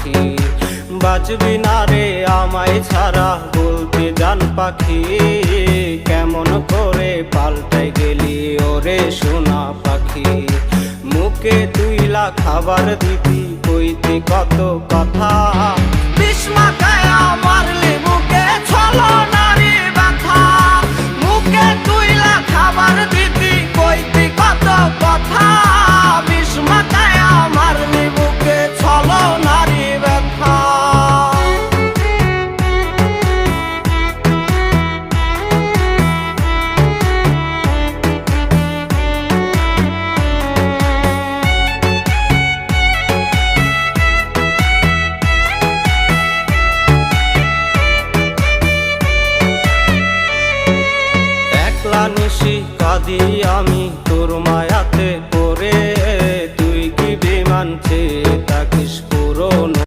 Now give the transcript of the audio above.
পাখি। বাঁচবি না রে আমায় ছাড়া বলতে জান পাখি, কেমন করে পাল্টে গেলি ওরে সোনা পাখি। মুখে তুইলা খাবার দিবি কইতি কত কথা, বিষ মাখায় মারলি মুখে ছলনারি ব্যথা। মুখে তুইলা খাবার দিবি কইতি কত কথা, বিষ মাখায় মারলি মুখে ছলনারি ব্যথা। নিশি কাঁদি